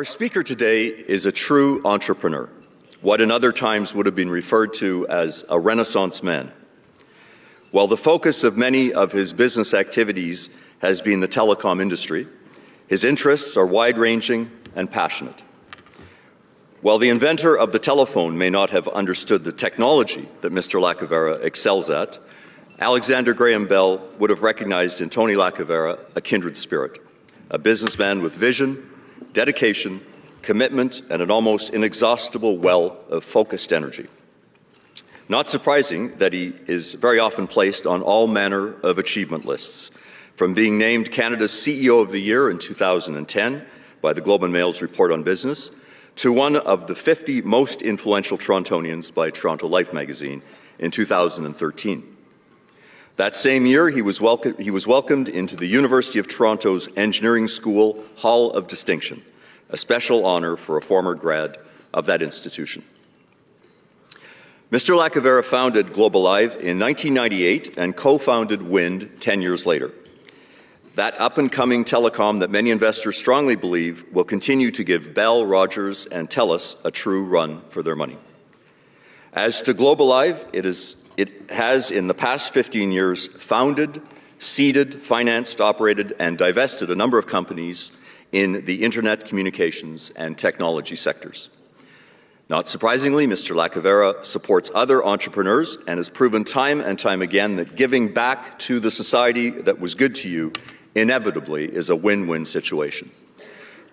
Our speaker today is a true entrepreneur, what in other times would have been referred to as a Renaissance man. While the focus of many of his business activities has been the telecom industry, his interests are wide-ranging and passionate. While the inventor of the telephone may not have understood the technology that Mr. Lacavera excels at, Alexander Graham Bell would have recognized in Tony Lacavera a kindred spirit, a businessman with vision, dedication, commitment, and an almost inexhaustible well of focused energy. Not surprising that he is very often placed on all manner of achievement lists, from being named Canada's CEO of the Year in 2010 by the Globe and Mail's Report on Business, to one of the 50 most influential Torontonians by Toronto Life magazine in 2013. That same year, he was welcomed into the University of Toronto's Engineering School Hall of Distinction, a special honour for a former grad of that institution. Mr. Lacavera founded Globalive in 1998 and co-founded Wind 10 years later. That up-and-coming telecom that many investors strongly believe will continue to give Bell, Rogers, and TELUS a true run for their money. As to Globalive, it has, in the past 15 years, founded, seeded, financed, operated, and divested a number of companies in the internet, communications, and technology sectors. Not surprisingly, Mr. Lacavera supports other entrepreneurs and has proven time and time again that giving back to the society that was good to you inevitably is a win-win situation.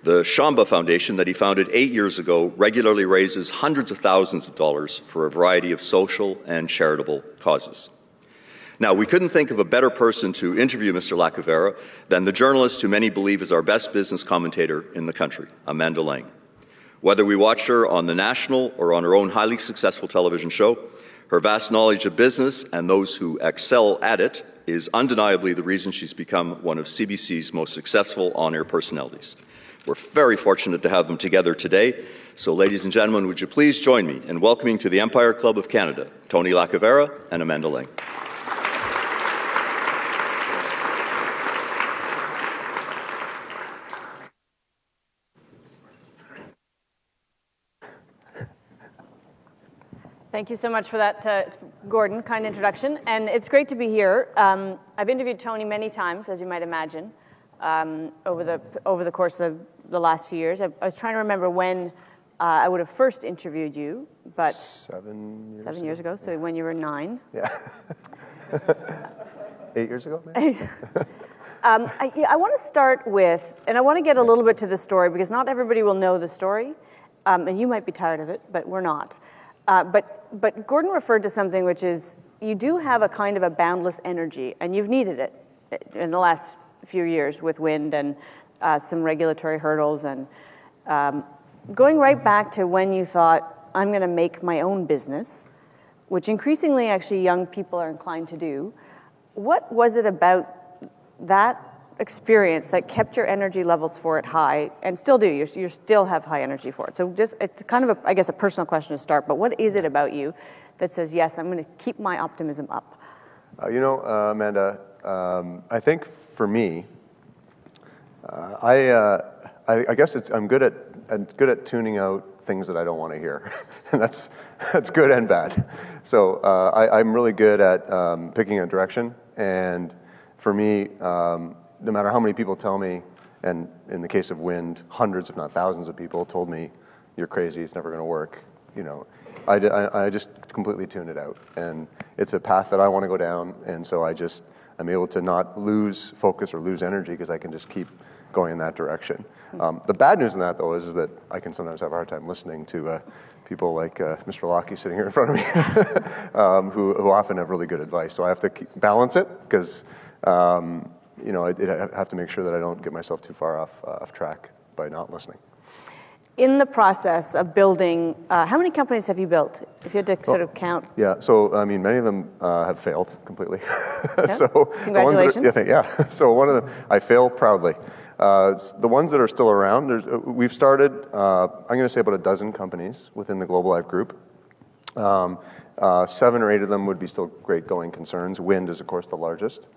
The SHAMBA Foundation that he founded 8 years ago regularly raises hundreds of thousands of dollars for a variety of social and charitable causes. Now, we couldn't think of a better person to interview Mr. Lacavera than the journalist who many believe is our best business commentator in the country, Amanda Lang. Whether we watch her on the national or on her own highly successful television show, her vast knowledge of business and those who excel at it is undeniably the reason she's become one of CBC's most successful on-air personalities. We're very fortunate to have them together today. So, ladies and gentlemen, would you please join me in welcoming to the Empire Club of Canada, Tony Lacavera and Amanda Lang. Thank you so much for that, Gordon. Kind introduction. And it's great to be here. I've interviewed Tony many times, as you might imagine, over the course of the last few years. I was trying to remember when I would have first interviewed you, but 7 years ago. So when you were 9. Yeah. 8 years ago, maybe? I want to start with, and I want to get a little bit to the story because not everybody will know the story, and you might be tired of it, but we're not. But Gordon referred to something which is you do have a kind of a boundless energy, and you've needed it in the last few years with Wind and some regulatory hurdles, and going right back to when you thought, I'm going to make my own business, which increasingly actually young people are inclined to do. What was it about that experience that kept your energy levels for it high, and still do? You still have high energy for it. So just, it's kind of, I guess, a personal question to start, but what is it about you that says, yes, I'm going to keep my optimism up? Amanda, I think for me, I guess I'm good at tuning out things that I don't want to hear, and that's good and bad. So I'm really good at picking a direction, and for me, no matter how many people tell me, and in the case of Wind, hundreds if not thousands of people told me, "You're crazy, it's never going to work," I just completely tune it out, and it's a path that I want to go down, and so I'm able to not lose focus or lose energy because I can just keep going in that direction. The bad news in that, though, is that I can sometimes have a hard time listening to people like Mr. Lockie sitting here in front of me, who often have really good advice. So I have to balance it because I have to make sure that I don't get myself too far off track by not listening. In the process of building, how many companies have you built? If you had to sort of count. Yeah, so I mean, many of them have failed completely. Yeah. So congratulations. So one of them, I fail proudly. The ones that are still around, we've started, I'm going to say about a dozen companies within the Globalive group. 7 or 8 of them would be still great going concerns. Wind is, of course, the largest.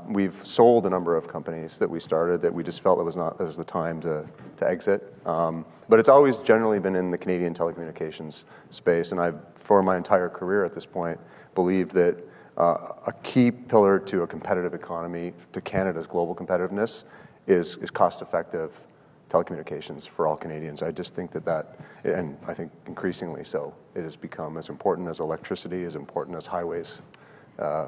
We've sold a number of companies that we started that we just felt it was the time to exit. But it's always generally been in the Canadian telecommunications space, and I've, for my entire career at this point, believed that a key pillar to a competitive economy, to Canada's global competitiveness, is cost-effective telecommunications for all Canadians. I just think that, and I think increasingly so, it has become as important as electricity, as important as highways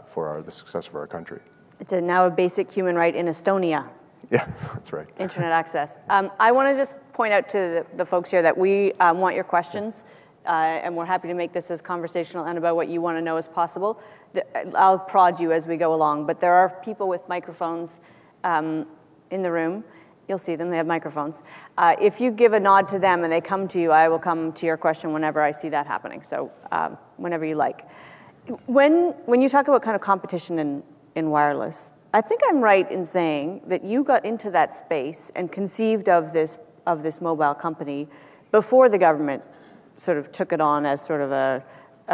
for the success of our country. It's now a basic human right in Estonia. Yeah, that's right. Internet access. I want to just point out to the folks here that we want your questions, and we're happy to make this as conversational and about what you want to know as possible. I'll prod you as we go along, but there are people with microphones in the room. You'll see them, they have microphones. If you give a nod to them and they come to you, I will come to your question whenever I see that happening, so whenever you like. When you talk about kind of competition in wireless, I think I'm right in saying that you got into that space and conceived of this mobile company before the government sort of took it on as sort of a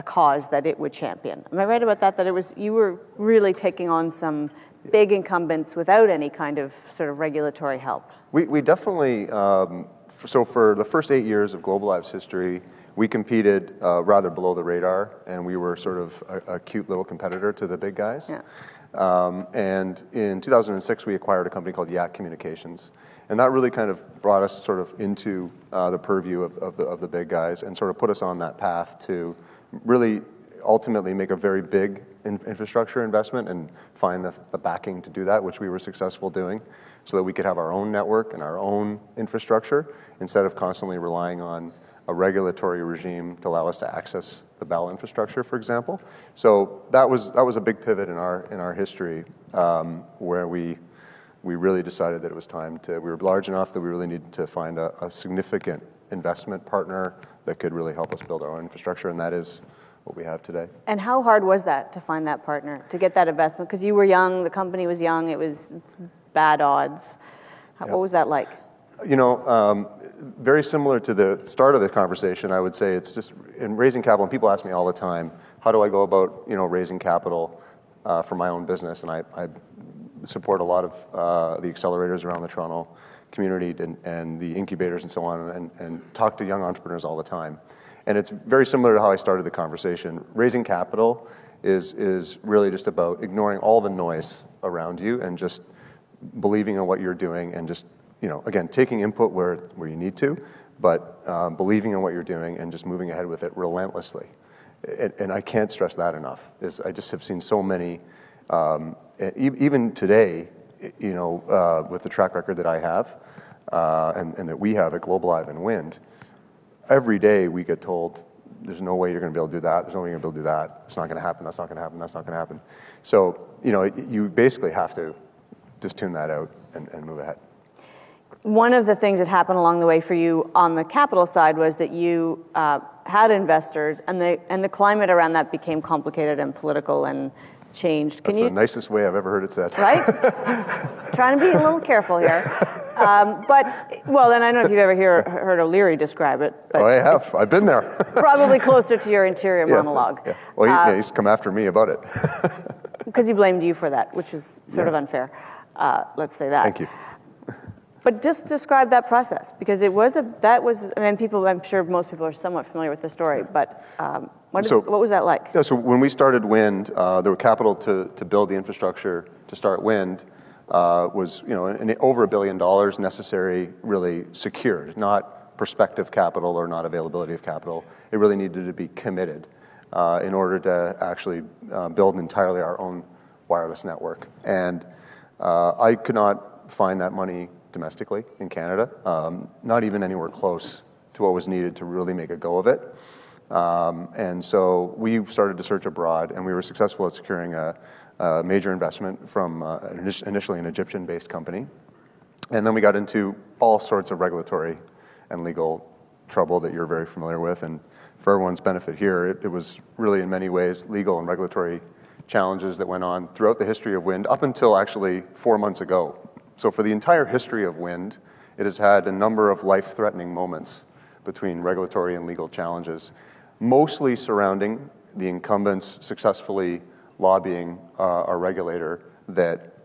cause that it would champion. Am I right about that? That it was, you were really taking on some big incumbents without any kind of sort of regulatory help? We definitely, so for the first 8 years of Globalive's history, we competed rather below the radar, and we were sort of a cute little competitor to the big guys. Yeah. And in 2006, we acquired a company called Yak Communications. And that really kind of brought us sort of into the purview of the big guys and sort of put us on that path to really ultimately make a very big infrastructure investment and find the backing to do that, which we were successful doing, so that we could have our own network and our own infrastructure instead of constantly relying on a regulatory regime to allow us to access the Bell infrastructure, for example. So that was a big pivot in our history, where we really decided that it was time we were large enough that we really needed to find a significant investment partner that could really help us build our own infrastructure, and that is what we have today. And how hard was that to find that partner, to get that investment? Because you were young, the company was young, it was bad odds. What was that like? You know, very similar to the start of the conversation, I would say it's just in raising capital, and people ask me all the time, how do I go about, raising capital for my own business? And I support a lot of the accelerators around the Toronto community and the incubators and so on, and talk to young entrepreneurs all the time. And it's very similar to how I started the conversation. Raising capital is really just about ignoring all the noise around you and just believing in what you're doing and just, again, taking input where you need to, but believing in what you're doing and just moving ahead with it relentlessly. And I can't stress that enough. I just have seen so many, even today, with the track record that I have and that we have at Globalive and Wind, every day we get told, there's no way you're going to be able to do that, there's no way you're going to be able to do that, it's not going to happen, that's not going to happen, that's not going to happen. So, you basically have to just tune that out and move ahead. One of the things that happened along the way for you on the capital side was that you had investors, and the climate around that became complicated and political and changed. That's the nicest way I've ever heard it said. Right? Trying to be a little careful here. And I don't know if you've ever heard O'Leary describe it. But I have. I've been there. Probably closer to your interior monologue. Yeah. Well, he's come after me about it. Because he blamed you for that, which is sort of unfair. Let's say that. Thank you. But just describe that process, because I'm sure most people are somewhat familiar with the story, but what was that like? Yeah, so when we started Wind, there were capital to build the infrastructure to start Wind was, over $1 billion necessary, really secured, not prospective capital or not availability of capital. It really needed to be committed in order to actually build entirely our own wireless network. And I could not find that money domestically in Canada, not even anywhere close to what was needed to really make a go of it. And so we started to search abroad, and we were successful at securing a major investment from initially an Egyptian-based company. And then we got into all sorts of regulatory and legal trouble that you're very familiar with. And for everyone's benefit here, it was really in many ways legal and regulatory challenges that went on throughout the history of Wind up until actually 4 months ago. So for the entire history of Wind, it has had a number of life-threatening moments between regulatory and legal challenges, mostly surrounding the incumbents successfully lobbying our regulator that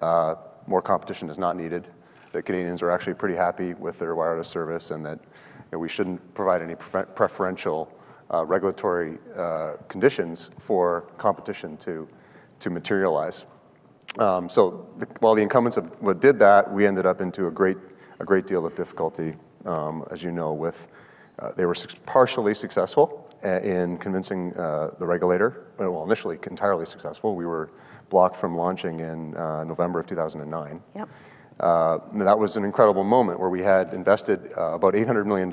more competition is not needed, that Canadians are actually pretty happy with their wireless service, and that we shouldn't provide any preferential regulatory conditions for competition to materialize. So while the incumbents did that, we ended up into a great deal of difficulty, as you know, with they were partially successful in convincing the regulator. Well, initially entirely successful. We were blocked from launching in November of 2009. Yep. That was an incredible moment where we had invested about $800 million.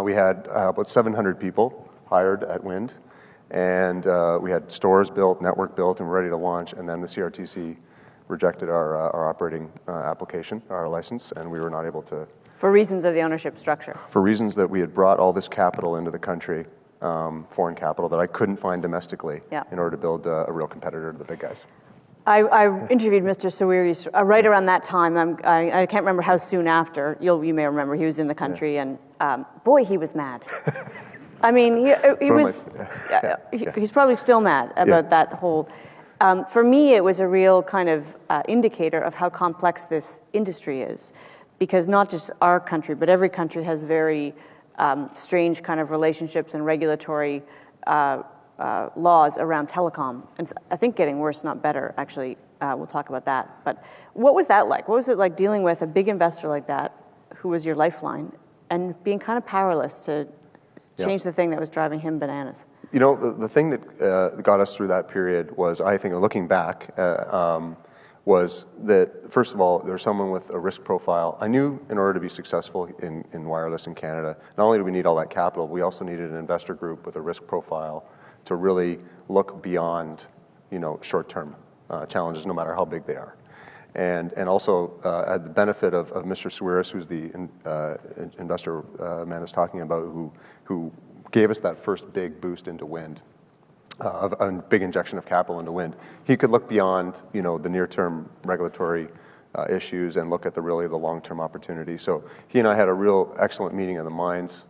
We had about 700 people hired at Wind, and we had stores built, network built, and ready to launch. And then the CRTC rejected our operating application, our license, and we were not able to. For reasons of the ownership structure. For reasons that we had brought all this capital into the country, foreign capital that I couldn't find domestically in order to build a real competitor to the big guys. I interviewed Mr. Sawiris right around that time. I can't remember how soon after. You may remember he was in the country, and boy, he was mad. I mean, he was. He's probably still mad about that whole. For me, it was a real kind of indicator of how complex this industry is, because not just our country, but every country has very strange kind of relationships and regulatory laws around telecom. And I think getting worse, not better, actually. We'll talk about that. But what was that like? What was it like dealing with a big investor like that, who was your lifeline, and being kind of powerless to change the thing that was driving him bananas? You know, the thing that got us through that period was, I think, looking back, was that, first of all, there was someone with a risk profile. I knew in order to be successful in wireless in Canada, not only do we need all that capital, we also needed an investor group with a risk profile to really look beyond, short-term challenges, no matter how big they are. And also had the benefit of Mr. Sawiris, who's the investor man is talking about, who gave us that first big boost into Wind, a big injection of capital into Wind. He could look beyond, the near-term regulatory issues and look at the long-term opportunity. So he and I had a real excellent meeting of the minds,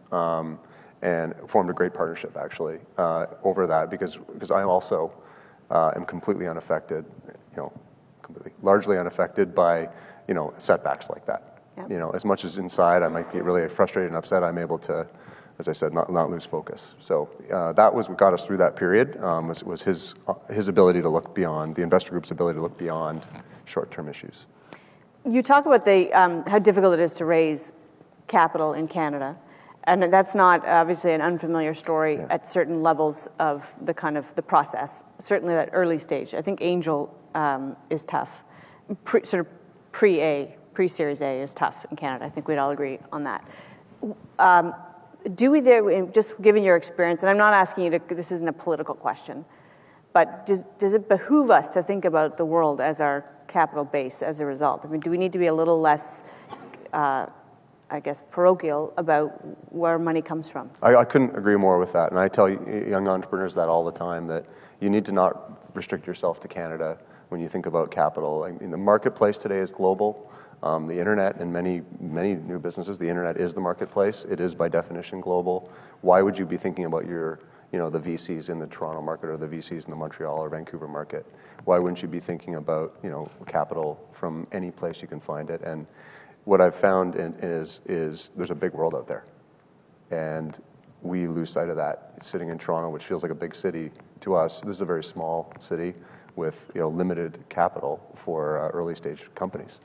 and formed a great partnership, actually, over that, because I also am completely unaffected, largely unaffected by, setbacks like that. Yep. As much as inside I might get really frustrated and upset, I'm able to, as I said, not lose focus. So that was what got us through that period, was his ability to look beyond, the investor group's ability to look beyond short-term issues. You talk about how difficult it is to raise capital in Canada, and that's not obviously an unfamiliar story at certain levels of the process, certainly that early stage. I think angel is tough. Pre-Series A is tough in Canada. I think we'd all agree on that. Do we there, just given your experience, and I'm not asking you to, this isn't a political question, but does it behoove us to think about the world as our capital base as a result? I mean, do we need to be a little less, parochial about where money comes from? I couldn't agree more with that. And I tell young entrepreneurs that all the time, that you need to not restrict yourself to Canada when you think about capital. I mean, the marketplace today is global. The internet and many new businesses, the internet is the marketplace. It is by definition global. Why would you be thinking about the VCs in the Toronto market or the VCs in the Montreal or Vancouver market? Why wouldn't you be thinking about, capital from any place you can find it? And what I've found is there's a big world out there. And we lose sight of that. Sitting in Toronto, which feels like a big city to us, this is a very small city with limited capital for early stage companies.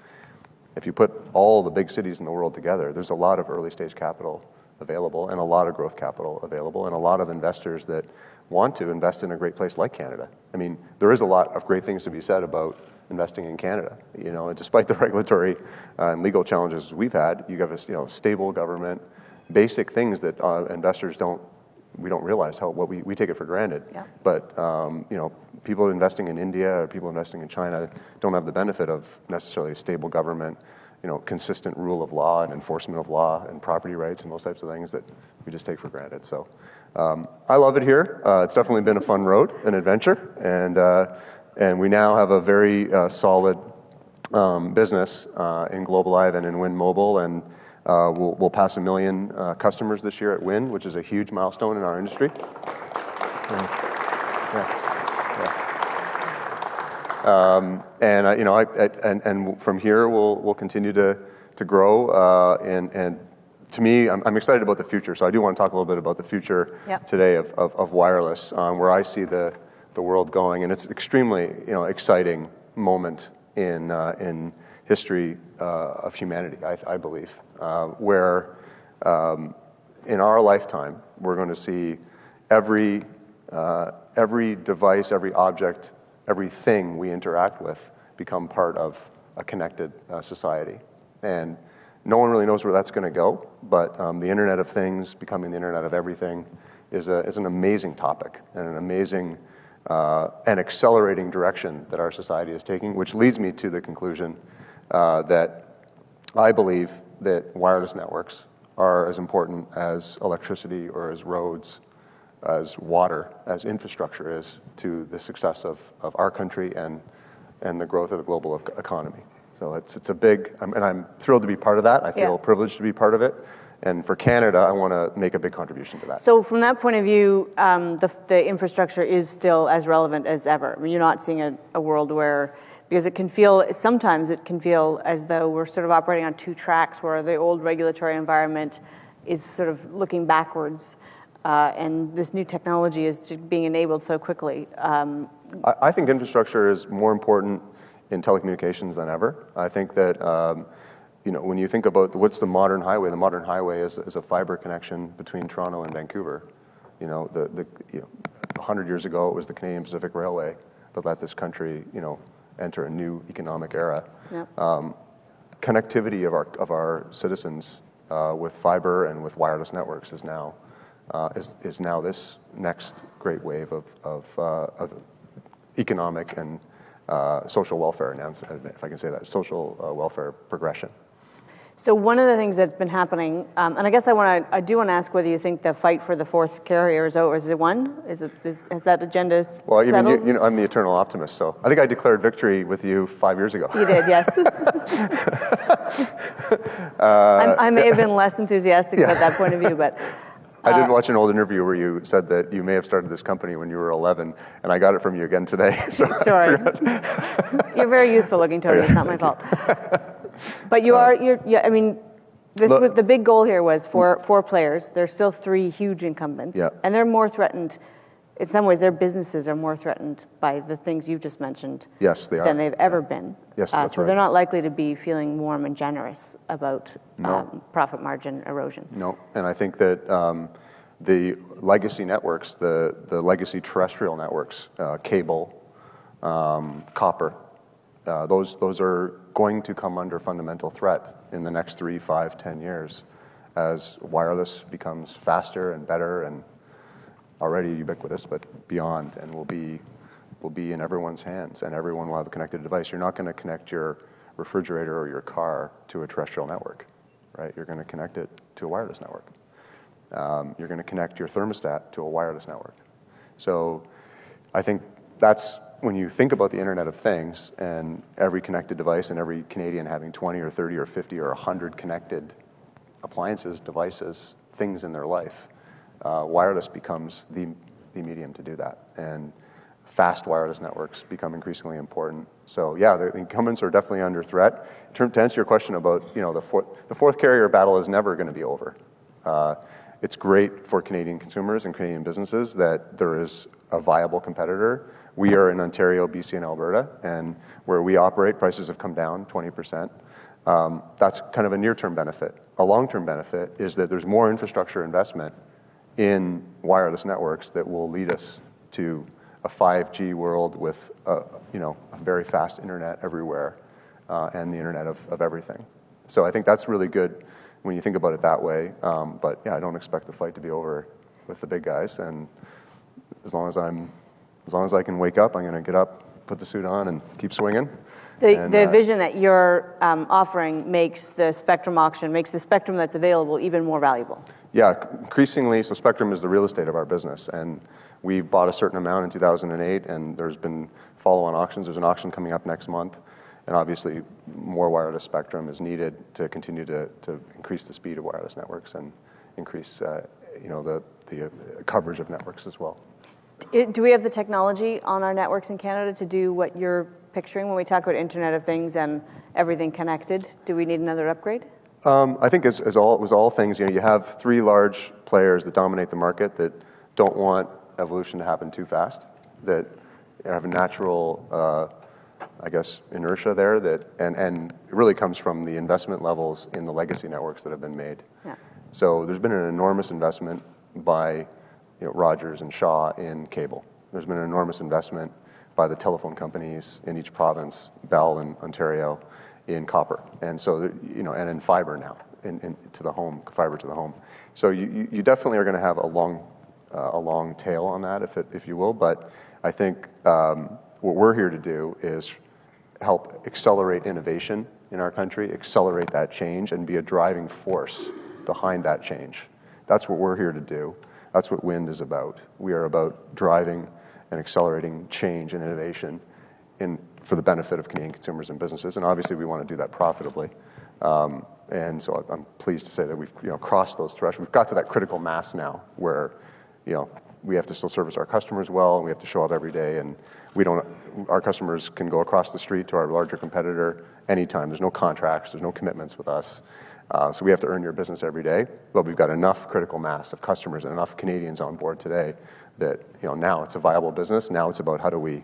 If you put all the big cities in the world together, there's a lot of early stage capital available and a lot of growth capital available and a lot of investors that want to invest in a great place like Canada. I mean, there is a lot of great things to be said about investing in Canada. Despite the regulatory and legal challenges we've had, you have a stable government, basic things that investors don't realize what we take it for granted. Yeah. But people investing in India or people investing in China don't have the benefit of necessarily a stable government, consistent rule of law and enforcement of law and property rights and those types of things that we just take for granted. So I love it here. It's definitely been a fun road, an adventure, and we now have a very solid business in Globalive and in Wind Mobile, and we'll pass 1 million customers this year at Wind, which is a huge milestone in our industry. Yeah. And from here, we'll continue to grow. And to me, I'm excited about the future. So I do want to talk a little bit about the future today of wireless, where I see the world going. And it's extremely exciting moment in history of humanity, I believe, where in our lifetime we're going to see every device, every object, everything we interact with become part of a connected society. And no one really knows where that's going to go, but the Internet of Things becoming the Internet of Everything is an amazing topic and an amazing and accelerating direction that our society is taking, which leads me to the conclusion that I believe that wireless networks are as important as electricity or as roads, as water, as infrastructure is to the success of our country and the growth of the global economy. So it's a big, and I'm thrilled to be part of that. I feel privileged to be part of it. And for Canada, I want to make a big contribution to that. So from that point of view, the infrastructure is still as relevant as ever. I mean, you're not seeing a world where, because sometimes it can feel as though we're sort of operating on two tracks, where the old regulatory environment is sort of looking backwards, and this new technology is just being enabled so quickly. I think infrastructure is more important in telecommunications than ever. I think that when you think about what's the modern highway is a fiber connection between Toronto and Vancouver. 100 years ago, it was the Canadian Pacific Railway that let this country, enter a new economic era. Yep. Connectivity of our citizens with fiber and with wireless networks is now this next great wave of economic and social welfare, if I can say that, social welfare progression. So one of the things that's been happening, and I guess I do want to ask whether you think the fight for the fourth carrier is over. Is it won? Has that agenda settled? Well, I'm the eternal optimist, so I think I declared victory with you 5 years ago. You did, yes. I may have been less enthusiastic about that point of view, but... I did watch an old interview where you said that you may have started this company when you were 11, and I got it from you again today. So sorry. You're very youthful looking, Tony. It's not my fault. But I mean, was the big goal here was four players. There's still three huge incumbents, and they're more threatened. In some ways, their businesses are more threatened by the things you just mentioned. Yes, they are. Than they've ever been. Yes, that's so right. they're not likely to be feeling warm and generous about profit margin erosion. No, and I think that the legacy networks, the legacy terrestrial networks, cable, copper, those are going to come under fundamental threat in the next 3, 5, 10 years as wireless becomes faster and better and already ubiquitous, but beyond, and will be in everyone's hands, and everyone will have a connected device. You're not going to connect your refrigerator or your car to a terrestrial network, right? You're going to connect it to a wireless network. You're going to connect your thermostat to a wireless network. So I think that's when you think about the Internet of Things and every connected device and every Canadian having 20 or 30 or 50 or 100 connected appliances, devices, things in their life, wireless becomes the medium to do that. And fast wireless networks become increasingly important. So yeah, the incumbents are definitely under threat. To answer your question about the fourth carrier battle is never going to be over. It's great for Canadian consumers and Canadian businesses that there is a viable competitor. We are in Ontario, BC, and Alberta, and where we operate, prices have come down 20%. That's kind of a near-term benefit. A long-term benefit is that there's more infrastructure investment in wireless networks that will lead us to a 5G world with a very fast internet everywhere and the internet of everything. So I think that's really good when you think about it that way. But yeah, I don't expect the fight to be over with the big guys. And as long as I can wake up, I'm going to get up, put the suit on, and keep swinging. The vision that you're offering makes the spectrum auction, makes the spectrum that's available even more valuable. Yeah, increasingly. So spectrum is the real estate of our business, and we bought a certain amount in 2008, and there's been follow-on auctions. There's an auction coming up next month, and obviously more wireless spectrum is needed to continue to increase the speed of wireless networks and increase the coverage of networks as well. Do we have the technology on our networks in Canada to do what you're picturing when we talk about Internet of Things and everything connected? Do we need another upgrade? I think as all things, you have three large players that dominate the market that don't want evolution to happen too fast, that have a natural, inertia there and it really comes from the investment levels in the legacy networks that have been made. Yeah. So there's been an enormous investment by Rogers and Shaw in cable. There's been an enormous investment by the telephone companies in each province, Bell in Ontario, in copper, and so and in fiber now, to the home, fiber to the home. So you definitely are going to have a long tail on that, if you will. But I think what we're here to do is help accelerate innovation in our country, accelerate that change, and be a driving force behind that change. That's what we're here to do. That's what WIND is about. We are about driving and accelerating change and innovation for the benefit of Canadian consumers and businesses, and obviously we want to do that profitably. And so I'm pleased to say that we've crossed those thresholds. We've got to that critical mass now where we have to still service our customers well, and we have to show up every day, and our customers can go across the street to our larger competitor anytime. There's no contracts, there's no commitments with us. So we have to earn your business every day, but we've got enough critical mass of customers and enough Canadians on board today that now it's a viable business. Now it's about how do we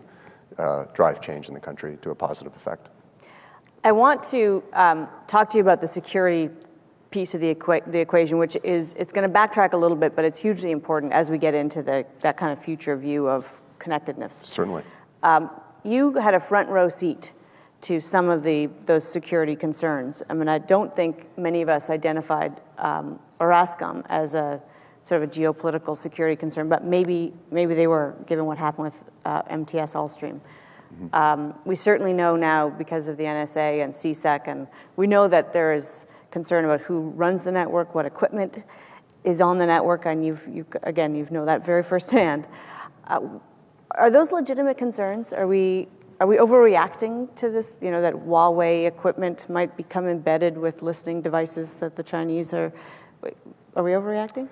drive change in the country to a positive effect. I want to talk to you about the security piece of the equation, which is, it's going to backtrack a little bit, but it's hugely important as we get into that kind of future view of connectedness. Certainly. You had a front row seat to some of those security concerns. I mean, I don't think many of us identified Orascom as a sort of a geopolitical security concern, but maybe they were, given what happened with MTS Allstream. Mm-hmm. We certainly know now because of the NSA and CSEC, and we know that there is concern about who runs the network, what equipment is on the network, and you've know that very firsthand. Are those legitimate concerns? Are we overreacting to this? That Huawei equipment might become embedded with listening devices that the Chinese are. Are we overreacting?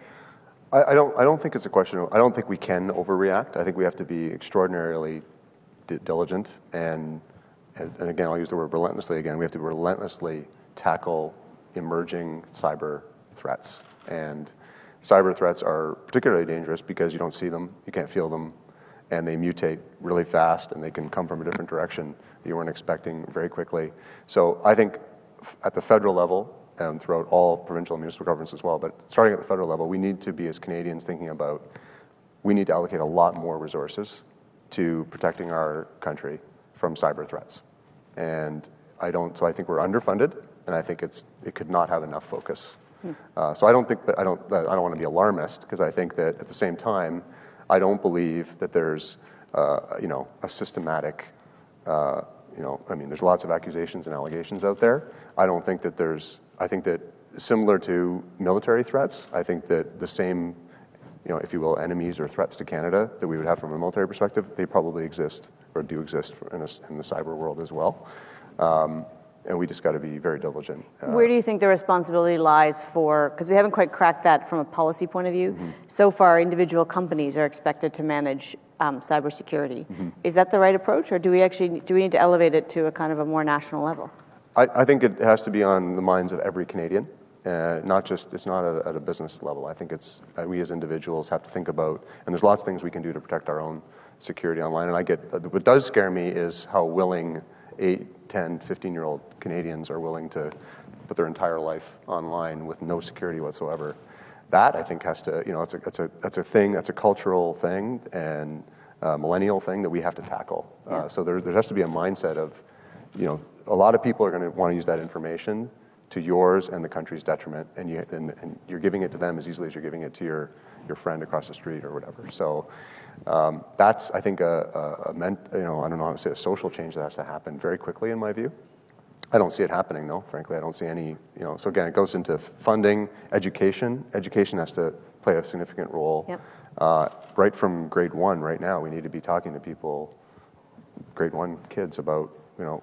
I don't think it's a question of. I don't think we can overreact. I think we have to be extraordinarily diligent and again, I'll use the word relentlessly again. We have to relentlessly tackle emerging cyber threats, and cyber threats are particularly dangerous because you don't see them, you can't feel them, and they mutate really fast, and they can come from a different direction that you weren't expecting very quickly. So I think at the federal level, and throughout all provincial and municipal governments as well, but starting at the federal level, we need to be, as Canadians, thinking about, we need to allocate a lot more resources to protecting our country from cyber threats. And so I think we're underfunded, and I think it could not have enough focus. So I don't want to be alarmist, because I think that at the same time, I don't believe that there's, a systematic, there's lots of accusations and allegations out there. I think that similar to military threats, I think that the same, if you will, enemies or threats to Canada that we would have from a military perspective, they probably exist or do exist in the cyber world as well. And we just got to be very diligent. Where do you think the responsibility lies for, because we haven't quite cracked that from a policy point of view. Mm-hmm. So far, individual companies are expected to manage cybersecurity. Mm-hmm. Is that the right approach, or do we need to elevate it to a kind of a more national level? I think it has to be on the minds of every Canadian, it's not at a business level. I think we as individuals have to think about, and there's lots of things we can do to protect our own security online. And what does scare me is how willing 8, 10, 15-year-old Canadians are willing to put their entire life online with no security whatsoever. That, I think, has to, that's a thing, that's a cultural thing and a millennial thing that we have to tackle. Yeah. So there has to be a mindset of, a lot of people are going to want to use that information to yours and the country's detriment, and you're giving it to them as easily as you're giving it to your friend across the street or whatever. So that's, I think, I don't know how to say, a social change that has to happen very quickly, in my view. I don't see it happening, though. Frankly, I don't see any. So again, it goes into funding, education. Education has to play a significant role. Yep. Right from grade 1. Right now, we need to be talking to people, grade 1 kids, about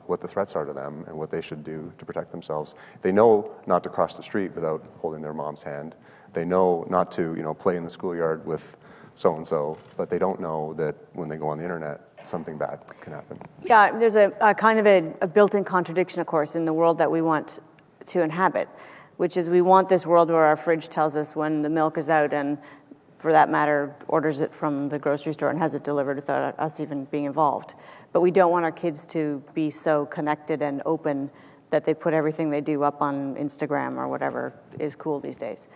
what the threats are to them and what they should do to protect themselves. They know not to cross the street without holding their mom's hand. They know not to, play in the schoolyard with so-and-so, but they don't know that when they go on the internet, something bad can happen. Yeah, there's a kind of a built-in contradiction, of course, in the world that we want to inhabit, which is we want this world where our fridge tells us when the milk is out and, for that matter, orders it from the grocery store and has it delivered without us even being involved. But we don't want our kids to be so connected and open that they put everything they do up on Instagram or whatever is cool these days.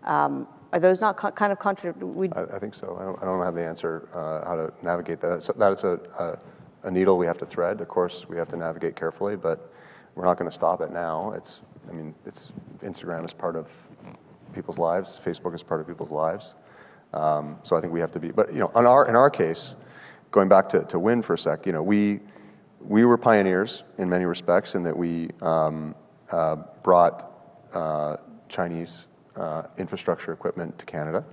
Are those not kind of contradictory? I think so. I don't have the answer how to navigate that. So that is a needle we have to thread. Of course, we have to navigate carefully, but we're not going to stop it now. Instagram is part of people's lives. Facebook is part of people's lives. So I think we have to be. But in our case, going back to Wind for a sec, we were pioneers in many respects in that we brought Chinese infrastructure equipment to Canada,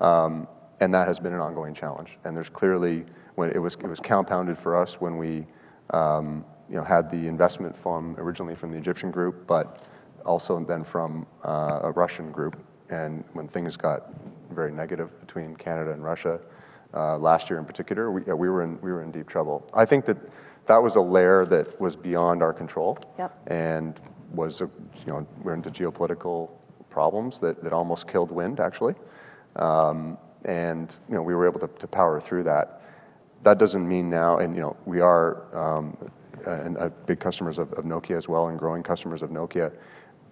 and that has been an ongoing challenge. And there's clearly when it was compounded for us when we had the investment from originally from the Egyptian group, but also then from a Russian group. And when things got very negative between Canada and Russia last year in particular, we were in deep trouble. I think that was a layer that was beyond our control, and was we're into geopolitical problems that almost killed Wind, actually. And we were able to power through that. That doesn't mean now, and we are big customers of Nokia as well, and growing customers of Nokia.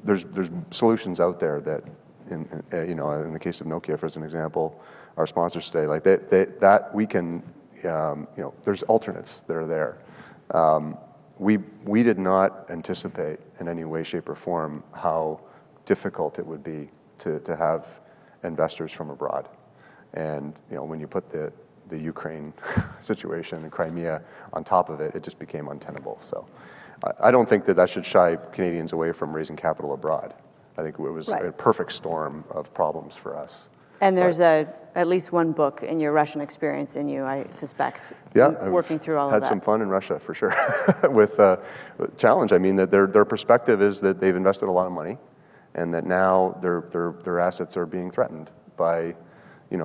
There's solutions out there that, in the case of Nokia, for an example, our sponsors today, like that we can, there's alternates that are there. We did not anticipate in any way, shape, or form how difficult it would be to have investors from abroad. And when you put the Ukraine situation and Crimea on top of it, it just became untenable. So I don't think that should shy Canadians away from raising capital abroad. I think it was a perfect storm of problems for us. And there's at least one book in your Russian experience in you, I suspect. Working through all of that. Had some fun in Russia for sure. with challenge. I mean that their perspective is that they've invested a lot of money, and that now their assets are being threatened by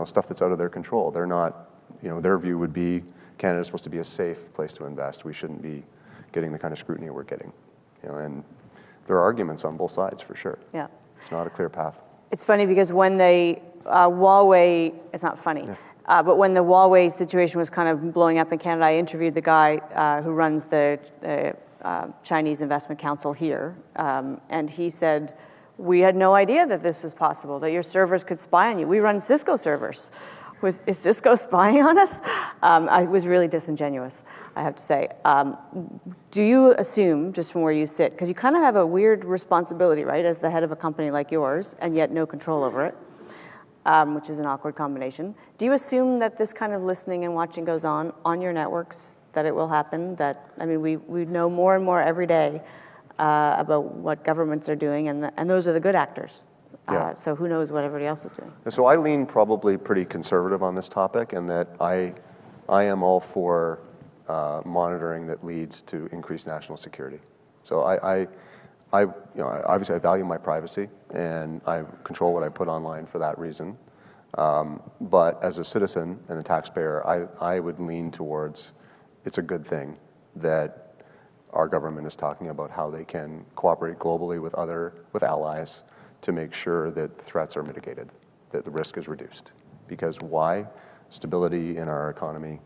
stuff that's out of their control. They're not. Their view would be Canada's supposed to be a safe place to invest. We shouldn't be getting the kind of scrutiny we're getting. And there are arguments on both sides for sure. Yeah. It's not a clear path. It's funny because when Huawei, it's not funny, but when the Huawei situation was kind of blowing up in Canada, I interviewed the guy who runs the Chinese Investment Council here, and he said, we had no idea that this was possible, that your servers could spy on you. We run Cisco servers. Is Cisco spying on us? I was really disingenuous, I have to say. Do you assume, just from where you sit, because you kind of have a weird responsibility, right, as the head of a company like yours, and yet no control over it, which is an awkward combination. Do you assume that this kind of listening and watching goes on your networks, that it will happen? We know more and more every day about what governments are doing, and those are the good actors. So who knows what everybody else is doing? So I lean probably pretty conservative on this topic, and that I am all for monitoring that leads to increased national security. So I obviously I value my privacy, and I control what I put online for that reason. But as a citizen and a taxpayer, I would lean towards it's a good thing that our government is talking about how they can cooperate globally with allies to make sure that the threats are mitigated, that the risk is reduced. Because why? Stability in our economy,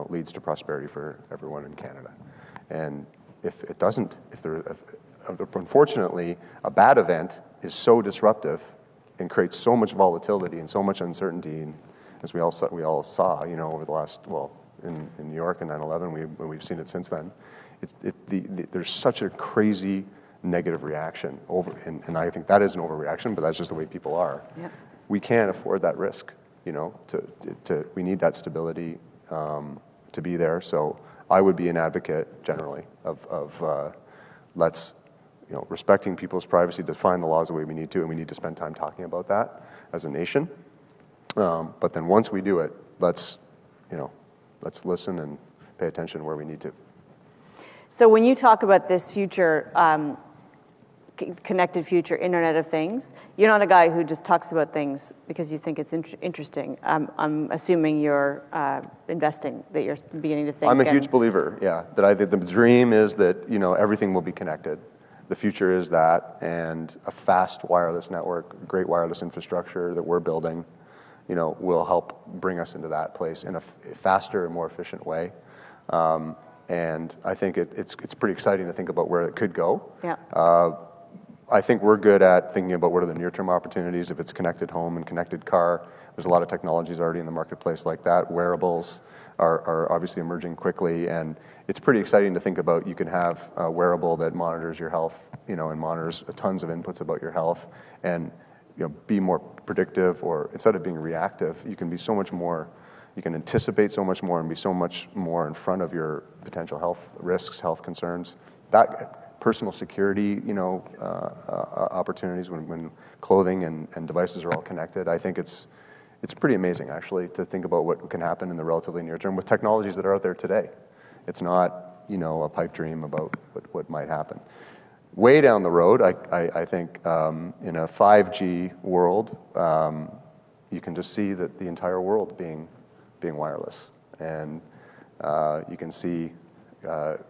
leads to prosperity for everyone in Canada. And if it doesn't, unfortunately, a bad event is so disruptive and creates so much volatility and so much uncertainty, and as we all saw, over the last, in New York and 9/11, we've seen it since then. There's such a crazy negative reaction and I think that is an overreaction, but that's just the way people are. Yep. We can't afford that risk, we need that stability to be there. So I would be an advocate generally of let's, respecting people's privacy, define the laws the way we need to, and we need to spend time talking about that as a nation. But then once we do it, let's listen and pay attention where we need to. So when you talk about this future, connected future, Internet of Things. You're not a guy who just talks about things because you think it's interesting. I'm assuming you're investing, that you're beginning to think. I'm a huge believer, yeah. That I think the dream is that everything will be connected. The future is that, and a fast wireless network, great wireless infrastructure that we're building, will help bring us into that place in a faster and more efficient way. And I think it's pretty exciting to think about where it could go. Yeah. I think we're good at thinking about what are the near-term opportunities. If it's connected home and connected car, there's a lot of technologies already in the marketplace like that. Wearables are obviously emerging quickly, and it's pretty exciting to think about. You can have a wearable that monitors your health, and monitors tons of inputs about your health, and be more predictive, or instead of being reactive, you can be so much more. You can anticipate so much more and be so much more in front of your potential health risks, health concerns. That personal security, opportunities when clothing and devices are all connected. I think it's pretty amazing, actually, to think about what can happen in the relatively near term with technologies that are out there today. It's not, a pipe dream about what might happen. Way down the road, I think in a 5G world, you can just see that the entire world being wireless. And you can see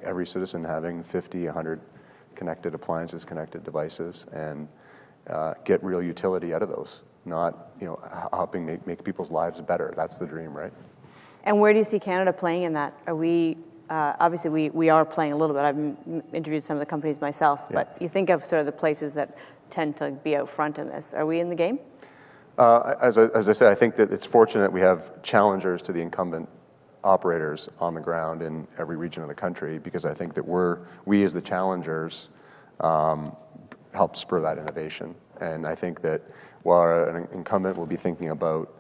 every citizen having 50, 100 connected appliances, connected devices, and get real utility out of those, not helping make people's lives better. That's the dream, right? And where do you see Canada playing in that? Are we, obviously we are playing a little bit. I've interviewed some of the companies myself, yeah. But you think of sort of the places that tend to be out front in this. Are we in the game? As I said, I think that it's fortunate we have challengers to the incumbent operators on the ground in every region of the country, because I think that we as the challengers help spur that innovation. And I think that while an incumbent will be thinking about,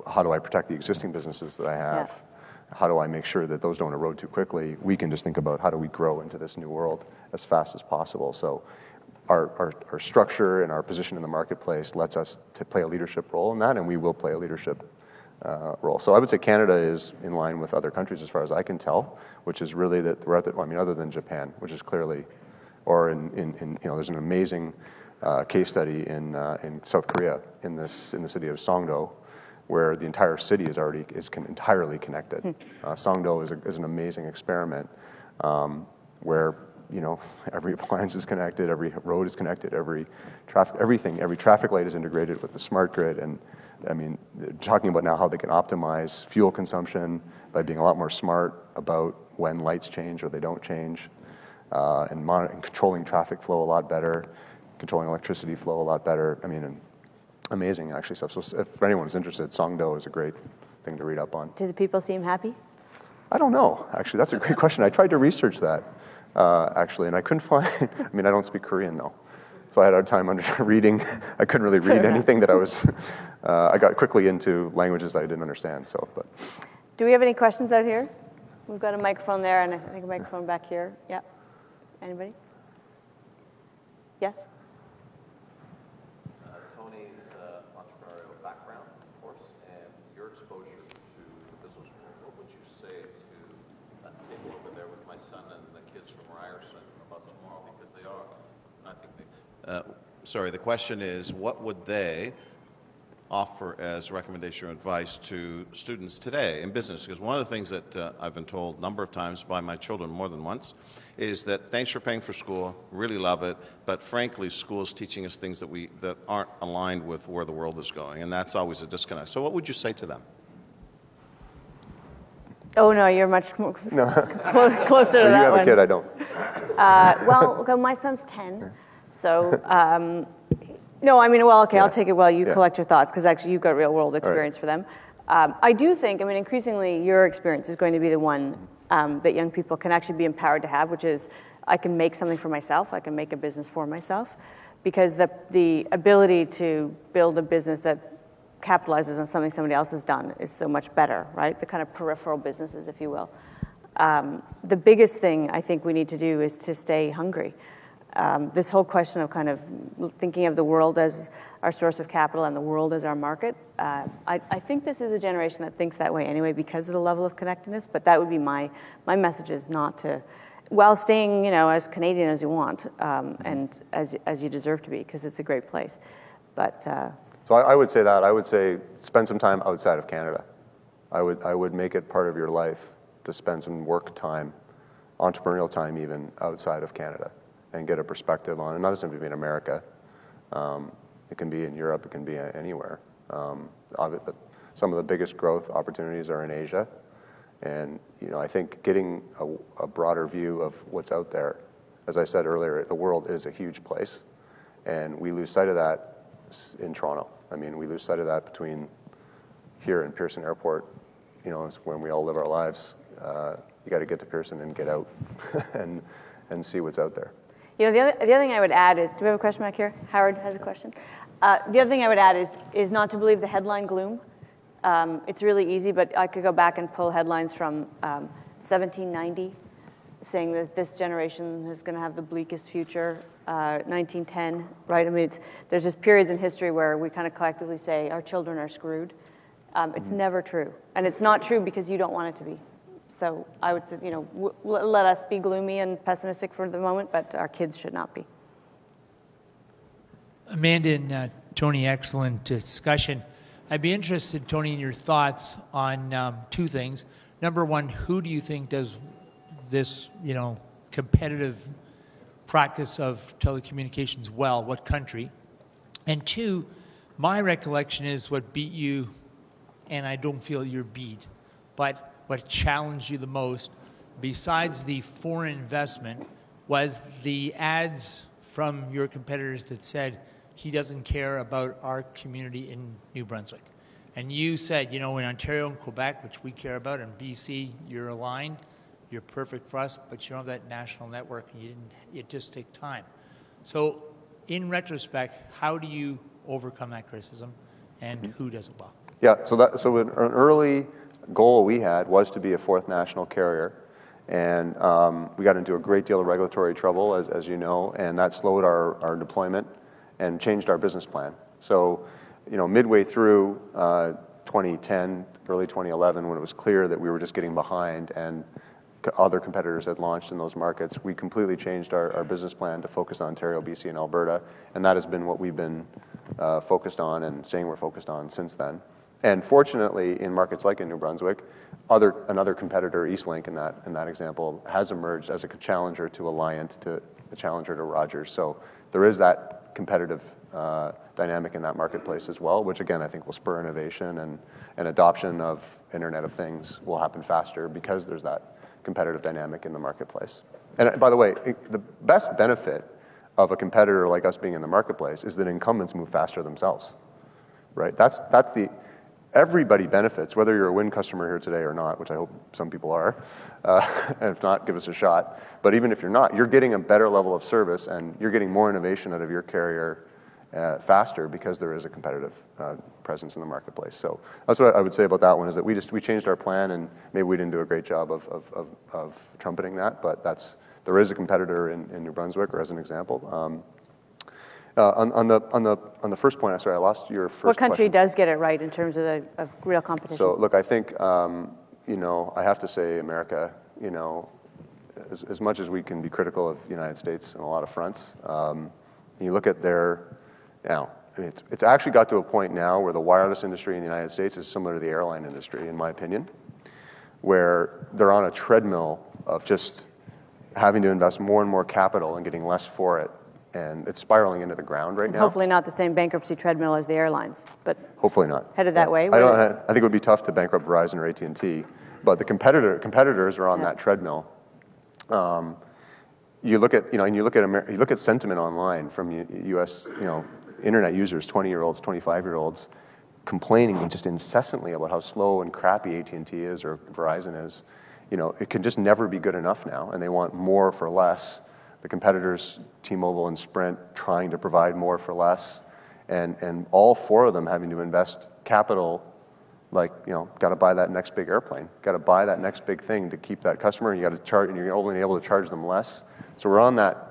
how do I protect the existing businesses that I have? Yeah. How do I make sure that those don't erode too quickly? We can just think about how do we grow into this new world as fast as possible. So our structure and our position in the marketplace lets us to play a leadership role in that, and we will play a leadership role. So I would say Canada is in line with other countries as far as I can tell, which is really that we're at the, other than Japan, which is clearly, or there's an amazing case study in South Korea in the city of Songdo, where the entire city is entirely connected. Songdo is an amazing experiment where every appliance is connected, every road is connected, every traffic light is integrated with the smart grid, and talking about now how they can optimize fuel consumption by being a lot more smart about when lights change or they don't change, and controlling traffic flow a lot better, controlling electricity flow a lot better. Amazing, actually, stuff. So if anyone's interested, Songdo is a great thing to read up on. Do the people seem happy? I don't know, actually. That's a great question. I tried to research that, actually, and I couldn't find, I don't speak Korean, though. So I had a hard time reading. I couldn't really read anything that I got quickly into languages that I didn't understand, but. Do we have any questions out here? We've got a microphone there, and I think a microphone back here. Yeah. Anybody? Yes? Tony's entrepreneurial background, of course, and your exposure to the business world. What would you say to that table over there with my son and the kids from Ryerson about tomorrow? Because they are, I think the question is, what would they offer as recommendation or advice to students today in business? Because one of the things that I've been told a number of times by my children, more than once, is that thanks for paying for school, really love it, but frankly, school is teaching us things that aren't aligned with where the world is going, and that's always a disconnect. So what would you say to them? Oh, no, you're much more closer to that one. You have a kid, I don't. Well, my son's 10, so... No, I'll take it while you collect your thoughts, because actually you've got real world experience for them. I do think, increasingly your experience is going to be the one that young people can actually be empowered to have, which is I can make something for myself, I can make a business for myself, because the ability to build a business that capitalizes on something somebody else has done is so much better, right? The kind of peripheral businesses, if you will. The biggest thing I think we need to do is to stay hungry. This whole question of kind of thinking of the world as our source of capital and the world as our market, I think this is a generation that thinks that way anyway because of the level of connectedness, but that would be my message is not to, while staying, as Canadian as you want, and as you deserve to be, because it's a great place. But so I would say that. I would say spend some time outside of Canada. I would make it part of your life to spend some work time, entrepreneurial time even, outside of Canada, and get a perspective on it. Not simply in America. It can be in Europe. It can be anywhere. Some of the biggest growth opportunities are in Asia. And I think getting a broader view of what's out there, as I said earlier, the world is a huge place, and we lose sight of that in Toronto. I mean, we lose sight of that between here and Pearson Airport. It's when we all live our lives. You got to get to Pearson and get out and see what's out there. The other thing I would add is, do we have a question back here? Howard has a question. The other thing I would add is not to believe the headline gloom. It's really easy, but I could go back and pull headlines from 1790 saying that this generation is going to have the bleakest future, 1910, right? I mean, there's just periods in history where we kind of collectively say our children are screwed. It's never true. And it's not true because you don't want it to be. So I would say, let us be gloomy and pessimistic for the moment, but our kids should not be. Amanda and Tony, excellent discussion. I'd be interested, Tony, in your thoughts on two things. Number one, who do you think does this, competitive practice of telecommunications well? What country? And two, my recollection is what beat you, and I don't feel you're beat, but what challenged you the most, besides the foreign investment, was the ads from your competitors that said, he doesn't care about our community in New Brunswick. And you said, in Ontario and Quebec, which we care about, and BC, you're aligned, you're perfect for us, but you don't have that national network, and it just takes time. So in retrospect, how do you overcome that criticism, and who does it well? Yeah, so an early goal we had was to be a fourth national carrier, and we got into a great deal of regulatory trouble, as you know, and that slowed our deployment and changed our business plan. So, midway through 2010, early 2011, when it was clear that we were just getting behind and other competitors had launched in those markets, we completely changed our business plan to focus on Ontario, BC, and Alberta, and that has been what we've been focused on and saying we're focused on since then. And fortunately, in markets like in New Brunswick, another competitor, Eastlink in that example, has emerged as a challenger to Alliant, to a challenger to Rogers. So there is that competitive dynamic in that marketplace as well, which again I think will spur innovation and adoption of Internet of Things will happen faster because there's that competitive dynamic in the marketplace. And by the way, the best benefit of a competitor like us being in the marketplace is that incumbents move faster themselves, right? Everybody benefits, whether you're a Win customer here today or not, which I hope some people are, and if not, give us a shot. But even if you're not, you're getting a better level of service and you're getting more innovation out of your carrier faster because there is a competitive presence in the marketplace. So that's what I would say about that one, is that we changed our plan, and maybe we didn't do a great job of trumpeting that, but there is a competitor in New Brunswick, or as an example. On the first point, sorry, I lost your first question. What country does get it right in terms of real competition? So look, I think I have to say America. As much as we can be critical of the United States on a lot of fronts, you look at it's actually got to a point now where the wireless industry in the United States is similar to the airline industry, in my opinion, where they're on a treadmill of just having to invest more and more capital and getting less for it. And it's spiraling into the ground right now. Hopefully not the same bankruptcy treadmill as the airlines, but hopefully not. Headed that way. I think it would be tough to bankrupt Verizon or AT&T, but the competitors are on that treadmill. You look at sentiment online from U.S. internet users, 20-year-olds, 25-year-olds, complaining just incessantly about how slow and crappy AT&T is or Verizon is. It can just never be good enough now, and they want more for less. The competitors, T-Mobile and Sprint, trying to provide more for less, and all four of them having to invest capital, got to buy that next big airplane, got to buy that next big thing to keep that customer, and you got to charge, and you're only able to charge them less. So we're on that.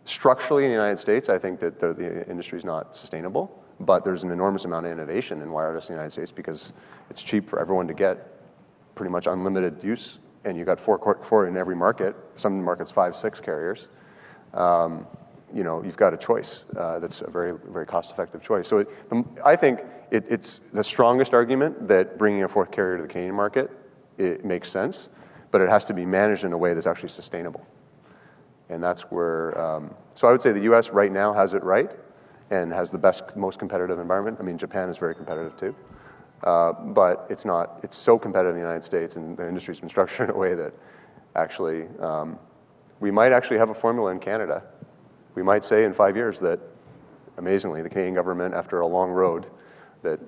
Structurally in the United States, I think that the industry is not sustainable, but there's an enormous amount of innovation in wireless in the United States because it's cheap for everyone to get pretty much unlimited use, and you've got four in every market, some markets 5, 6 carriers, you've got a choice that's a very, very cost-effective choice. So I think it's the strongest argument that bringing a fourth carrier to the Canadian market, it makes sense, but it has to be managed in a way that's actually sustainable. And that's where, so I would say the US right now has it right and has the best, most competitive environment. I mean, Japan is very competitive too. But it's so competitive in the United States, and the industry's been structured in a way that actually, we might actually have a formula in Canada. We might say in 5 years that, amazingly, the Canadian government, after a long road that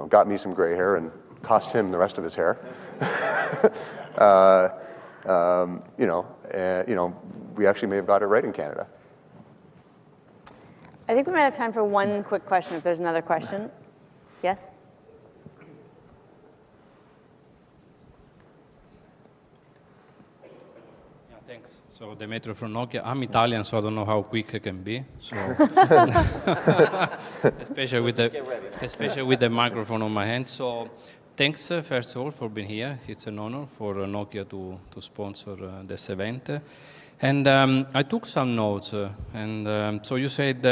got me some gray hair and cost him the rest of his hair, we actually may have got it right in Canada. I think we might have time for one quick question if there's another question. Yes? Yeah, thanks. So Demetrio from Nokia. I'm Italian, so I don't know how quick I can be. So especially with the microphone on my hand. So thanks, first of all, for being here. It's an honor for Nokia to sponsor this event. And I took some notes. So you said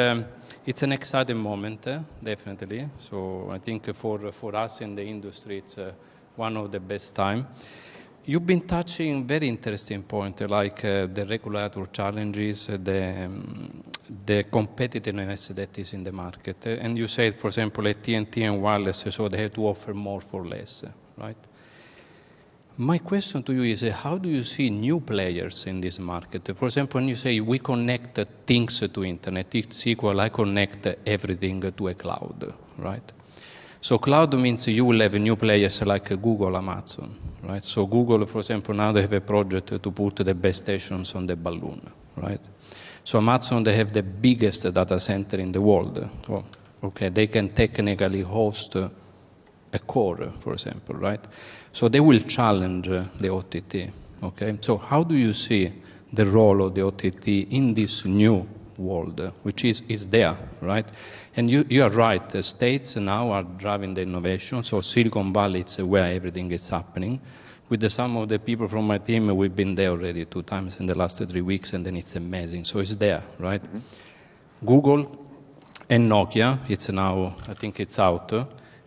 it's an exciting moment, definitely. So I think for us in the industry, it's one of the best time. You've been touching very interesting point, like the regulatory challenges, the competitiveness that is in the market. And you said, for example, AT&T and wireless, so they have to offer more for less, right? My question to you is, how do you see new players in this market? For example, when you say we connect things to internet, it's equal, I connect everything to a cloud, right? So cloud means you will have new players like Google, Amazon, right? So Google, for example, now they have a project to put the base stations on the balloon, right? So Amazon, they have the biggest data center in the world. Oh, okay, they can technically host a core, for example, right? So they will challenge the OTT, okay? So how do you see the role of the OTT in this new world, which is there, right? And you are right, the states now are driving the innovation, so Silicon Valley is where everything is happening. With some of the people from my team, we've been there already 2 times in the last 3 weeks, and then it's amazing. So it's there, right? Mm-hmm. Google and Nokia, it's now, I think it's out.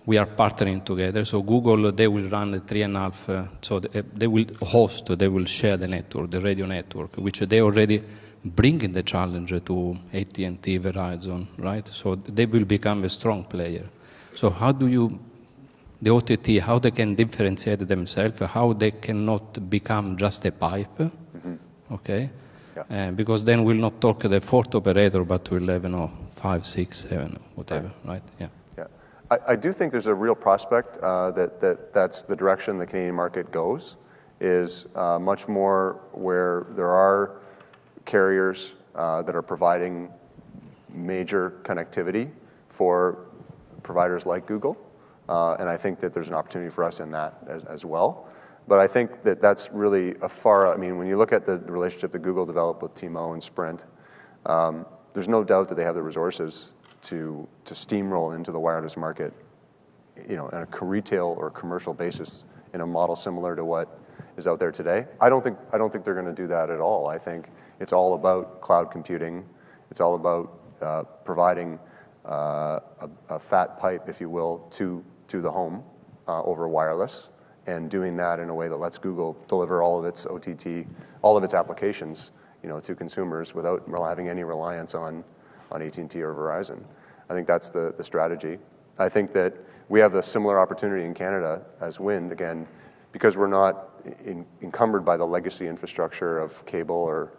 We are partnering together. So Google, they will run the 3.5, so they will host, they will share the network, the radio network, which they already bring in the challenge to AT&T, Verizon, right? So they will become a strong player. So how do you, the OTT, how they can differentiate themselves, how they cannot become just a pipe, mm-hmm. Okay? Yeah. Because then we'll not talk the fourth operator, but we'll have, 5, 6, 7, whatever, right? Yeah. I do think there's a real prospect that's the direction the Canadian market goes, is much more where there are carriers that are providing major connectivity for providers like Google. And I think that there's an opportunity for us in that as well. But I think that that's really when you look at the relationship that Google developed with T-Mobile and Sprint, there's no doubt that they have the resources to steamroll into the wireless market, on a retail or commercial basis in a model similar to what is out there today. I don't think they're going to do that at all. I think it's all about cloud computing. It's all about providing a fat pipe, if you will, to the home over wireless, and doing that in a way that lets Google deliver all of its OTT, all of its applications, to consumers without having any reliance on AT&T or Verizon. I think that's the strategy. I think that we have a similar opportunity in Canada as Wind, again, because we're not encumbered by the legacy infrastructure of cable or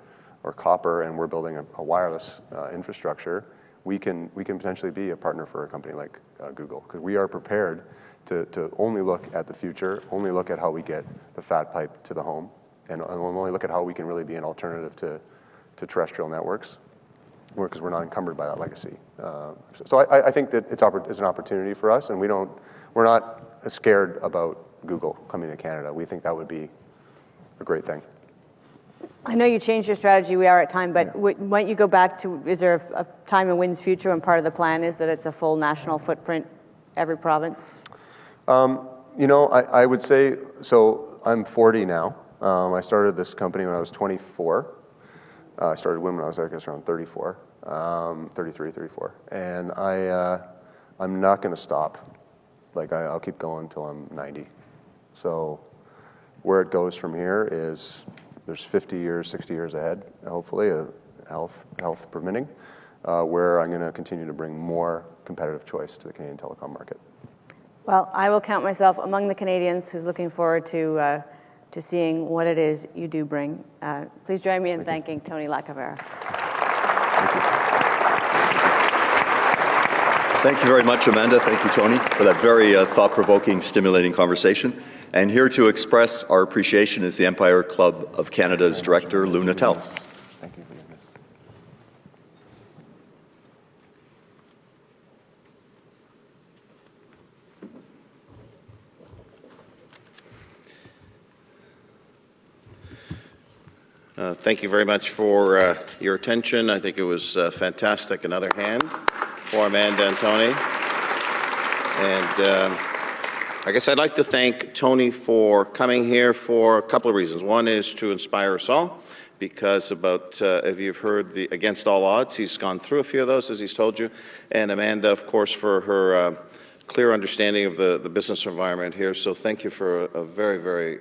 copper, and we're building a wireless infrastructure. We can potentially be a partner for a company like Google, because we are prepared to only look at the future, only look at how we get the fat pipe to the home, and only look at how we can really be an alternative to terrestrial networks, because we're not encumbered by that legacy. So I think that it's an opportunity for us, and we're not scared about Google coming to Canada. We think that would be a great thing. I know you changed your strategy. We are at time, but might you go back to, is there a time in Wind's future when part of the plan is that it's a full national footprint, every province? You know, I would say, so I'm 40 now. I started this company when I was 24. I started WIN when I was, I guess, around 34, 33, 34. And I'm not going to stop. Like, I'll keep going until I'm 90. So where it goes from here is there's 50 years, 60 years ahead, hopefully, health permitting, where I'm going to continue to bring more competitive choice to the Canadian telecom market. Well, I will count myself among the Canadians who's looking forward to seeing what it is you do bring. Please join me in thanking Tony Lacavera. Thank you very much, Amanda. Thank you, Tony, for that very thought-provoking, stimulating conversation. And here to express our appreciation is the Empire Club of Canada's director, Lou Natels. Thank you for doing this. Thank you very much for your attention. I think it was fantastic. Another hand for Amanda and Tony. And I guess I'd like to thank Tony for coming here for a couple of reasons. One is to inspire us all, because if you've heard the Against All Odds, he's gone through a few of those, as he's told you. And Amanda, of course, for her clear understanding of the business environment here. So thank you for a very, very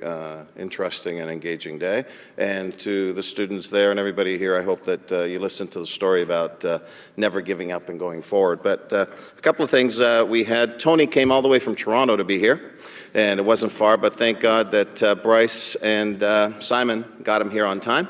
interesting and engaging day. And to the students there and everybody here, I hope that you listen to the story about never giving up and going forward. But a couple of things we had. Tony came all the way from Toronto to be here, and it wasn't far, but thank God that Bryce and Simon got him here on time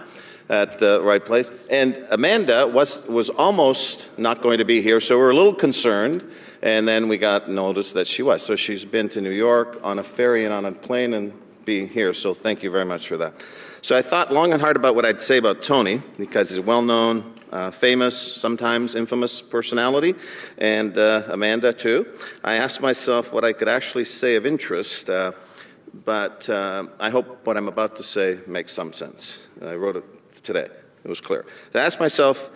at the right place. And Amanda was almost not going to be here, so we were a little concerned. And then we got notice that she was. So she's been to New York on a ferry and on a plane and being here. So thank you very much for that. So I thought long and hard about what I'd say about Tony, because he's a well-known, famous, sometimes infamous personality, and Amanda too. I asked myself what I could actually say of interest, but I hope what I'm about to say makes some sense. I wrote it today. It was clear. I asked myself,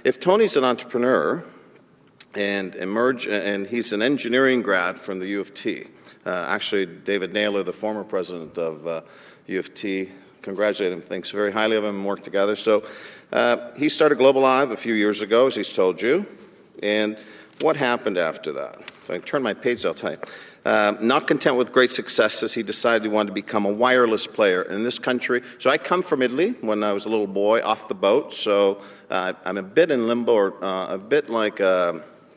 if Tony's an entrepreneur, and he's an engineering grad from the U of T. Actually, David Naylor, the former president of U of T, congratulate him, thinks very highly of him, and work together. So he started Globalive a few years ago, as he's told you. And what happened after that? If I turn my page, I'll tell you. Not content with great successes, he decided he wanted to become a wireless player in this country. So I come from Italy when I was a little boy off the boat. So I'm a bit in limbo, or a bit like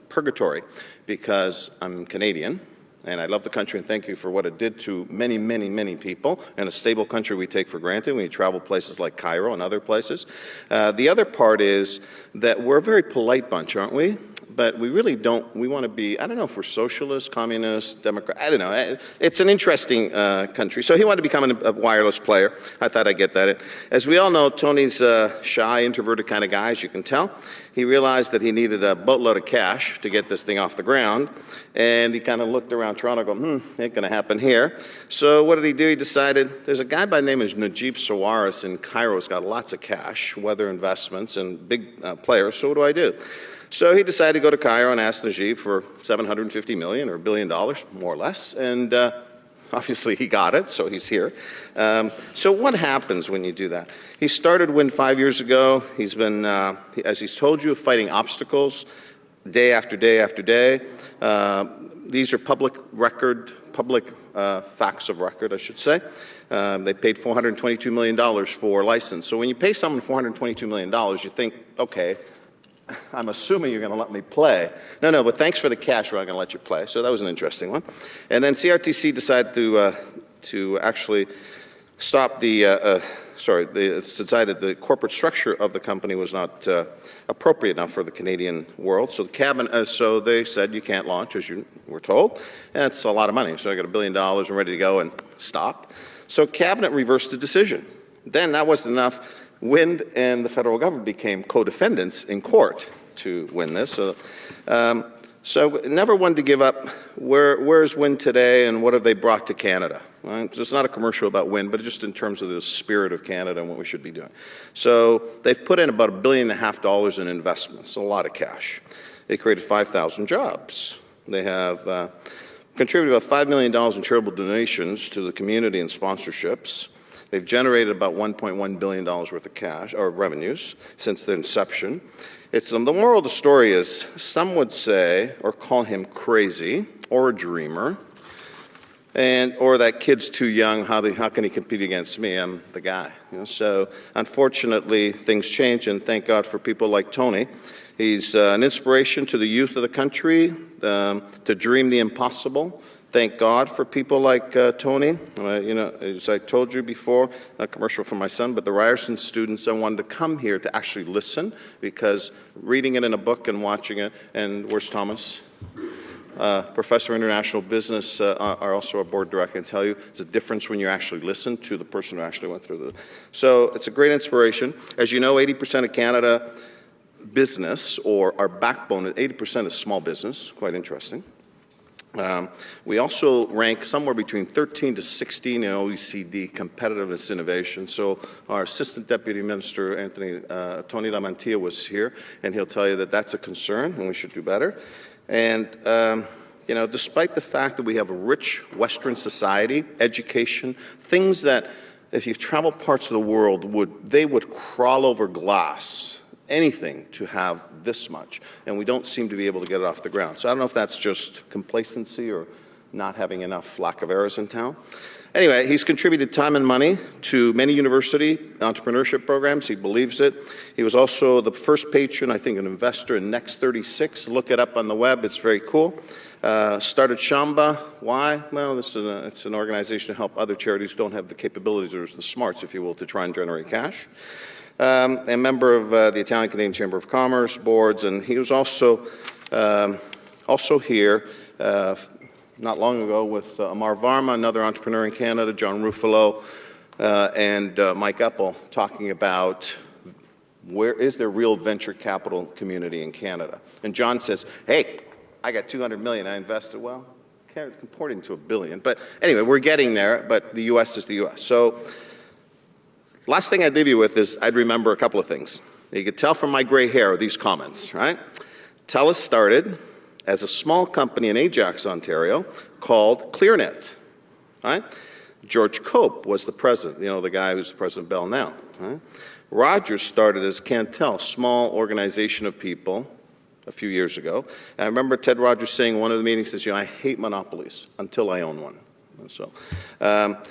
purgatory, because I'm Canadian, and I love the country, and thank you for what it did to many, many, many people, and a stable country we take for granted when you travel places like Cairo and other places. The other part is that we're a very polite bunch, aren't we? But we really don't, we want to be, I don't know if we're socialist, communist, Democrat, I don't know. It's an interesting country. So he wanted to become a wireless player. I thought I'd get that in. As we all know, Tony's a shy, introverted kind of guy, as you can tell. He realized that he needed a boatload of cash to get this thing off the ground. And he kind of looked around Toronto going, ain't going to happen here. So what did he do? He decided, there's a guy by the name of Najib Sawaris in Cairo who's got lots of cash, weather investments, and big players. So what do I do? So he decided to go to Cairo and ask Najib for $750 million or $1 billion, more or less. And obviously he got it, so he's here. So what happens when you do that? He started WIN 5 years ago. He's been, as he's told you, fighting obstacles day after day after day. These are public facts of record, I should say. They paid $422 million for license. So when you pay someone $422 million, you think, okay, I'm assuming you're going to let me play. No, but thanks for the cash, we're not going to let you play. So that was an interesting one. And then CRTC decided to actually stop decided the corporate structure of the company was not appropriate enough for the Canadian world. So the cabinet, so they said you can't launch, as you were told. And it's a lot of money. So I got $1 billion and ready to go and stop. So cabinet reversed the decision. Then that wasn't enough. WIN and the federal government became co-defendants in court to win this. So never one to give up. Where's WIN today, and what have they brought to Canada? Right? So it's not a commercial about WIN, but just in terms of the spirit of Canada and what we should be doing. So they've put in about $1.5 billion in investments, a lot of cash. They created 5,000 jobs. They have contributed about $5 million in charitable donations to the community and sponsorships. They've generated about $1.1 billion worth of cash or revenues since their inception. The moral of the story is some would say or call him crazy or a dreamer, or that kid's too young. How can he compete against me? I'm the guy. So unfortunately, things change, and thank God for people like Tony. He's an inspiration to the youth of the country to dream the impossible. Thank God for people like Tony. As I told you before, a commercial for my son, but the Ryerson students, I wanted to come here to actually listen, because reading it in a book and watching it, and where's Thomas? Professor of International Business are also a board director, and tell you it's a difference when you actually listen to the person who actually went through it. So it's a great inspiration. As you know, 80% of Canada business, or our backbone, 80% is small business, quite interesting. We also rank somewhere between 13 to 16 in OECD competitiveness innovation. So our Assistant Deputy Minister, Tony Lamantia, was here, and he'll tell you that that's a concern and we should do better. And despite the fact that we have a rich Western society, education, things that if you've traveled parts of the world, they would crawl over glass, anything to have this much, and we don't seem to be able to get it off the ground. So I don't know if that's just complacency or not having enough Lacaveras in town. Anyway, he's contributed time and money to many university entrepreneurship programs. He believes it. He was also the first patron, I think, an investor in Next 36. Look it up on the web. It's very cool. Started SHAMBA. Why? Well, it's an organization to help other charities who don't have the capabilities or the smarts, if you will, to try and generate cash. A member of the Italian-Canadian Chamber of Commerce boards, and he was also here not long ago with Amar Varma, another entrepreneur in Canada, John Ruffalo, and Mike Apple, talking about where is there real venture capital community in Canada. And John says, hey, I got $200 million, I invested. Well, comporting to $1 billion. But anyway, we're getting there, but the U.S. is the U.S. So last thing I'd leave you with is I'd remember a couple of things. You could tell from my gray hair these comments, right? TELUS started as a small company in Ajax, Ontario, called ClearNet, right? George Cope was the president, the guy who's the president of Bell now. Right? Rogers started as Cantel, small organization of people, a few years ago. And I remember Ted Rogers saying in one of the meetings, says, I hate monopolies until I own one. So,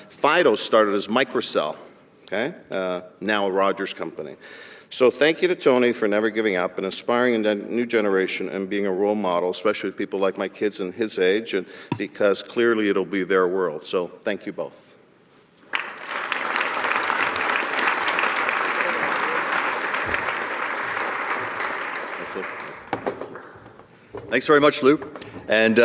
Fido started as Microcell, okay? Now a Rogers company. So thank you to Tony for never giving up and inspiring a new generation and being a role model, especially with people like my kids and his age, and because clearly it'll be their world. So thank you both. Thanks very much, Lou. And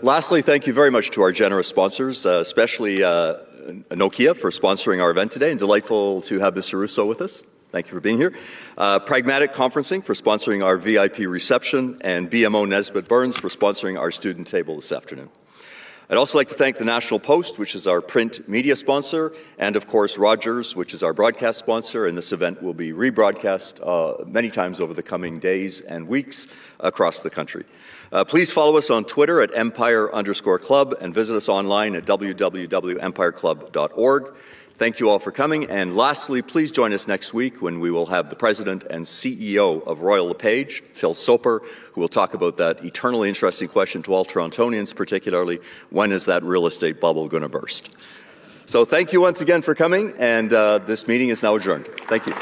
lastly, thank you very much to our generous sponsors, especially Nokia for sponsoring our event today, and delightful to have Mr. Russo with us. Thank you for being here. Pragmatic Conferencing for sponsoring our VIP reception, and BMO Nesbitt Burns for sponsoring our student table this afternoon. I'd also like to thank the National Post, which is our print media sponsor, and of course Rogers, which is our broadcast sponsor, and this event will be rebroadcast many times over the coming days and weeks across the country. Please follow us on Twitter at Empire_Club and visit us online at www.empireclub.org. Thank you all for coming. And lastly, please join us next week when we will have the President and CEO of Royal LePage, Phil Soper, who will talk about that eternally interesting question to all Torontonians, particularly, when is that real estate bubble going to burst? So thank you once again for coming, and this meeting is now adjourned. Thank you.